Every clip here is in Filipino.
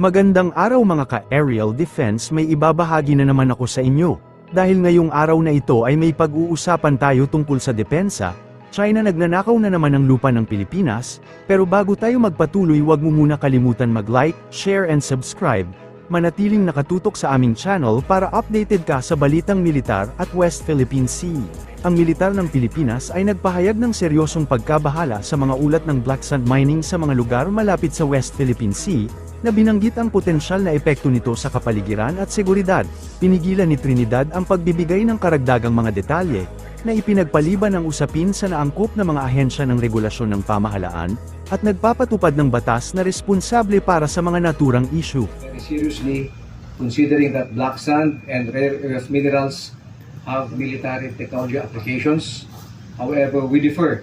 Magandang araw mga ka-aerial defense, may ibabahagi na naman ako sa inyo. Dahil ngayong araw na ito ay may pag-uusapan tayo tungkol sa depensa, China nagnanakaw na naman ng lupa ng Pilipinas, pero bago tayo magpatuloy huwag mo muna kalimutan mag-like, share and subscribe, manatiling nakatutok sa aming channel para updated ka sa balitang militar at West Philippine Sea. Ang militar ng Pilipinas ay nagpahayag ng seryosong pagkabahala sa mga ulat ng black sand mining sa mga lugar malapit sa West Philippine Sea, na binanggit ang potensyal na epekto nito sa kapaligiran at seguridad. Pinigilan ni Trinidad ang pagbibigay ng karagdagang mga detalye, na ipinagpaliban ang usapin sa naangkop na mga ahensya ng regulasyon ng pamahalaan, at nagpapatupad ng batas na responsable para sa mga naturang issue. Very seriously, considering that black sand and rare earth minerals have military technology applications. However, we defer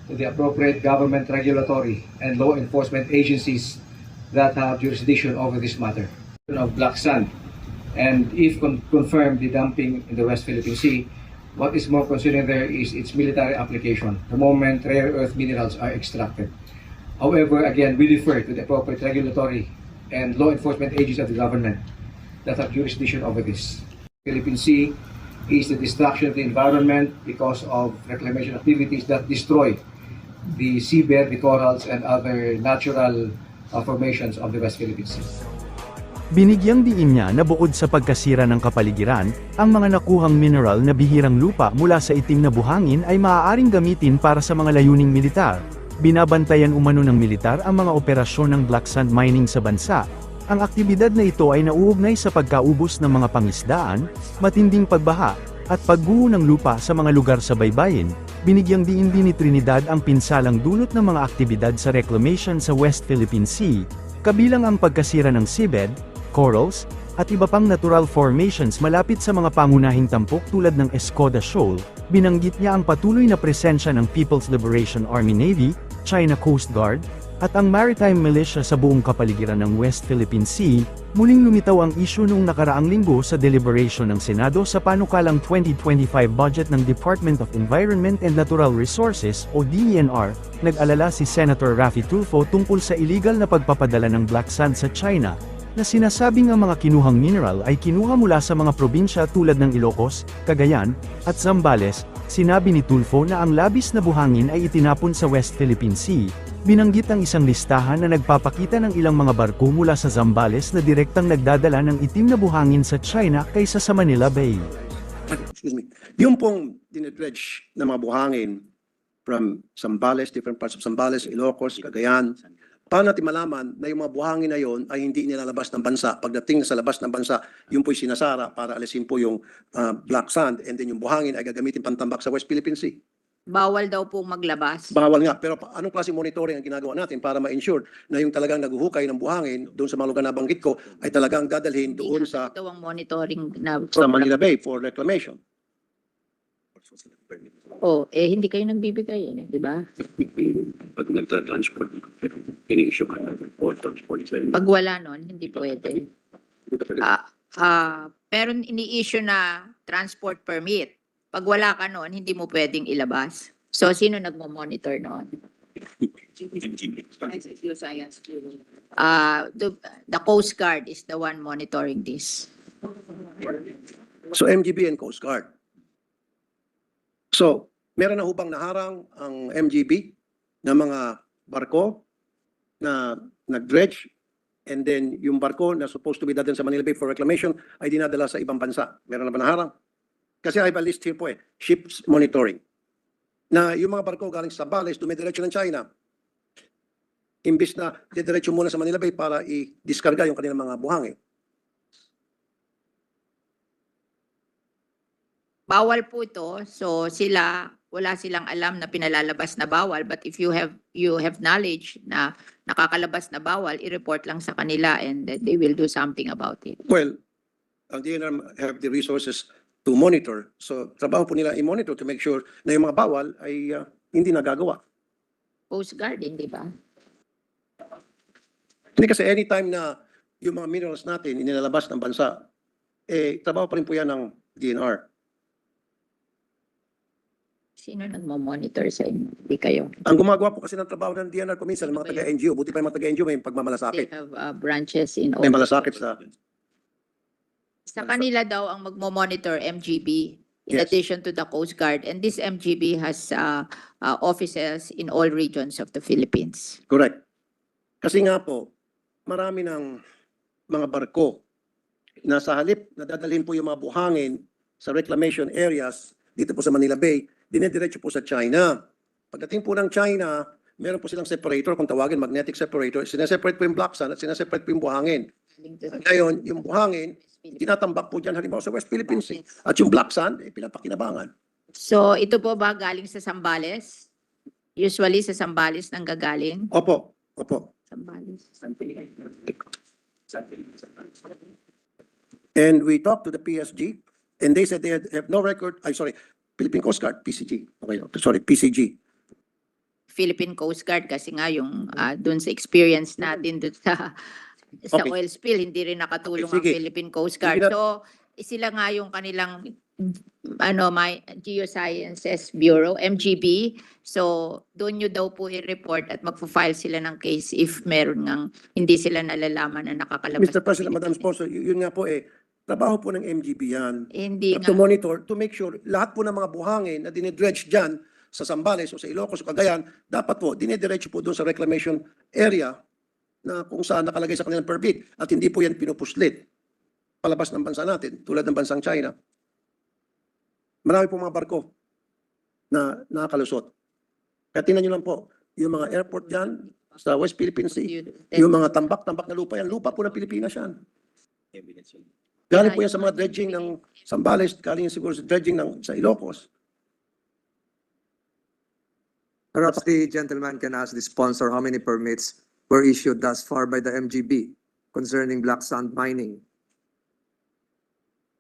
to the appropriate government regulatory and law enforcement agencies that have jurisdiction over this matter of black sand. And if confirmed the dumping in the West Philippine Sea, what is more concerning there is its military application, the moment rare earth minerals are extracted. However, again, we defer to the appropriate regulatory and law enforcement agencies of the government that have jurisdiction over this. Philippine Sea is the destruction of the environment because of reclamation activities that destroy the seabed, the corals, and other natural formations of the West Philippine Sea. Binigyang diin niya na bukod sa pagkasira ng kapaligiran, ang mga nakuhang mineral na bihirang lupa mula sa itim na buhangin ay maaaring gamitin para sa mga layuning militar. Binabantayan umano ng militar ang mga operasyon ng black sand mining sa bansa. Ang aktibidad na ito ay nauugnay sa pagkaubos ng mga pangisdaan, matinding pagbaha, at pagguho ng lupa sa mga lugar sa baybayin. Binigyang diin din ni Trinidad ang pinsalang dulot ng mga aktibidad sa reclamation sa West Philippine Sea, kabilang ang pagkasira ng seabed, corals, at iba pang natural formations malapit sa mga pangunahing tampok tulad ng Escoda Shoal. Binanggit niya ang patuloy na presensya ng People's Liberation Army Navy, China Coast Guard, at ang maritime militia sa buong kapaligiran ng West Philippine Sea. Muling lumitaw ang isyu noong nakaraang linggo sa deliberation ng Senado sa panukalang 2025 budget ng Department of Environment and Natural Resources o DENR. Nag-alala si Senator Raffy Tulfo tungkol sa illegal na pagpapadala ng black sand sa China, na sinasabing ang mga kinuhang mineral ay kinuha mula sa mga probinsya tulad ng Ilocos, Cagayan, at Zambales. Sinabi ni Tulfo na ang labis na buhangin ay itinapon sa West Philippine Sea. Binanggit ang isang listahan na nagpapakita ng ilang mga barko mula sa Zambales na direktang nagdadala ng itim na buhangin sa China kaysa sa Manila Bay. Excuse me. Yung pong dinedredge na mga buhangin from Zambales, different parts of Zambales, Ilocos, Cagayan, paano natin malaman na yung mga buhangin na yon ay hindi nilalabas ng bansa? Pagdating na sa labas ng bansa, yun po'y sinasara para alisin po yung black sand, and then yung buhangin ay gagamitin pantambak sa West Philippine Sea. Bawal daw po maglabas. Bawal nga. Pero anong klase monitoring ang ginagawa natin para ma-ensure na yung talagang naguhukay ng buhangin doon sa mga lugar na banggit ko ay talagang dadalhin doon sa Ito ang monitoring na Manila Bay for reclamation? Oh, hindi kayo nagbibigay di ba? Pag nagta-transport, ini-issue ka ng transport sa inyo. Pag wala nun, hindi pwede. Pero ini-issue na transport permit. Pag wala ka nun, hindi mo pwedeng ilabas. So, sino nagmo-monitor nun? The Coast Guard is the one monitoring this. So MGB and Coast Guard. So, meron na hubang naharang ang MGB na mga barko na nag-dredge, and then yung barko na supposed to be dadalhin sa Manila Bay for reclamation ay dinadala sa ibang bansa. Meron na ba naharang? Kasi I have a list here po ships monitoring. Na yung mga barko galing sa Zambales, dumidiretso ng China. Imbis na didiretso muna sa Manila Bay para i-discarga yung kanilang mga buhangin. Bawal po ito. So, wala silang alam na pinalalabas na bawal. But if you have knowledge na nakakalabas na bawal, i-report lang sa kanila and they will do something about it. Well, ang DNR have the resources to monitor. So, trabaho po nila i-monitor to make sure na yung mga bawal ay hindi nagagawa. Coast Guard, di ba? Hindi kasi anytime na yung mga minerals natin inilalabas ng bansa, trabaho pa rin po yan ng DNR. Sino nagmo-monitor sa inyo? Hindi kayo. Ang gumagawa po kasi ng trabaho ng DNR kuminsan, mga taga-NGO, buti pa yung mga taga-NGO may They pagmamalasakit. have branches in all. May malasakit sa... Sa kanila daw ang magmo-monitor MGB in Yes. addition to the Coast Guard. And this MGB has offices in all regions of the Philippines. Correct. Kasi nga po, marami ng mga barko na sa halip na dadalhin po yung mga buhangin sa reclamation areas dito po sa Manila Bay, dinediretso po sa China. Pagdating po ng China, meron po silang separator, kung tawagin magnetic separator, sineseparate po yung black sand at sineseparate po yung buhangin. Ngayon, yung buhangin, tinatambak po dyan halimbawa sa West Philippines. At yung black sand, pinapakinabangan. So ito po ba galing sa Zambales? Usually sa Zambales nang gagaling. Opo, opo. Zambales. And we talked to the PSG, and they said they have no record, Philippine Coast Guard, PCG. Okay, sorry, PCG. Philippine Coast Guard kasi nga yung dun sa experience natin dun sa Okay. oil spill, hindi rin nakatulong Okay, ang sige. Philippine Coast Guard. Hindi na- So sila nga yung kanilang my Geosciences Bureau, MGB. So doon nyo daw po i-report at magpo-file sila ng case if meron ngang hindi sila nalalaman na nakakalabas. Mr. President, Madam Sponsor, yun nga po trabaho po ng MGB yan. Hindi To nga. monitor, to make sure lahat po ng mga buhangin na dinidredge dyan sa Zambales o sa Ilocos o Cagayan, dapat po dinidiretso po doon sa reclamation area na kung saan nakalagay sa kanilang permit at hindi po yan pinupuslit palabas ng bansa natin, tulad ng bansang China. Marami po mga barko na nakakalusot. Kaya tingnan nyo lang po, yung mga airport dyan sa West Philippine Sea, yung mga tambak-tambak na lupa yan, lupa po ng Pilipinas yan. Galing po yan sa mga dredging ng Zambales, galing yan siguro sa dredging sa Ilocos. Perhaps the gentleman can ask the sponsor how many permits were issued thus far by the MGB concerning black sand mining.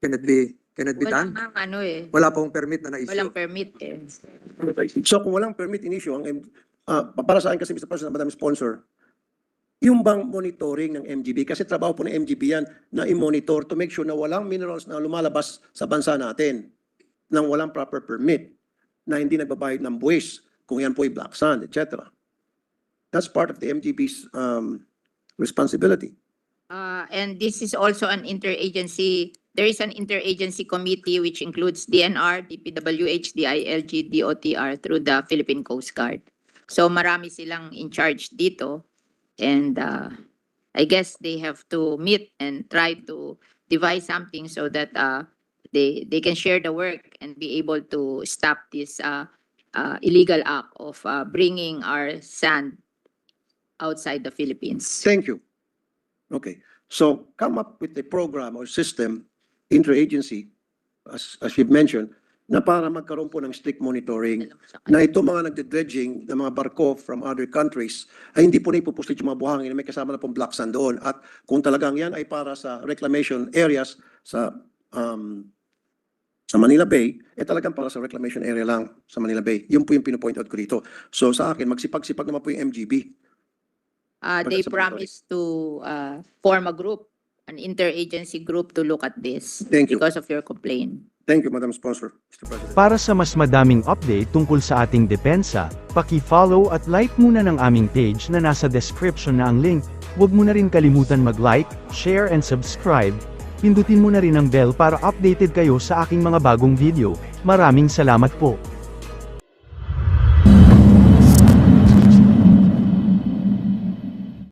Can it be Walang done? ano Wala pong permit na na-issue. walang permit eh. So kung walang permit in issue, para sa akin kasi Mr. President, Madam Sponsor, yung bang monitoring ng MGB, kasi trabaho po ng MGB yan na i-monitor to make sure na walang minerals na lumalabas sa bansa natin nang walang proper permit, na hindi nagbabayad ng buwis, kung yan po ay black sand, etc. That's part of the MGB's responsibility. And this is also an interagency, there is an interagency committee which includes DNR, DPWH, DILG, DOTR through the Philippine Coast Guard. So marami silang in charge dito. And I guess they have to meet and try to devise something so that they can share the work and be able to stop this illegal act of bringing our sand outside the Philippines. Thank you. Okay. So come up with a program or system, interagency, as you've mentioned, na para magkaroon po ng strict monitoring na ito mga nagde-dredging ng mga barko from other countries ay hindi po na ipupuslit yung mga buhangin na may kasama na pong black sand doon. At kung talagang yan ay para sa reclamation areas sa Manila Bay, talagang para sa reclamation area lang sa Manila Bay. Yun po yung pinopoint out ko dito. So sa akin, magsipag-sipag naman po yung MGB. They sa monitoring. promised to form a group, an interagency group to look at this Thank you. because of your complaint. Thank you, Madam Sponsor, Mr. President. Para sa mas madaming update tungkol sa ating depensa, paki-follow at like muna ng aming page na nasa description na ang link. Huwag mo na rin kalimutan mag-like, share and subscribe. Pindutin mo na rin ang bell para updated kayo sa aking mga bagong video. Maraming salamat po.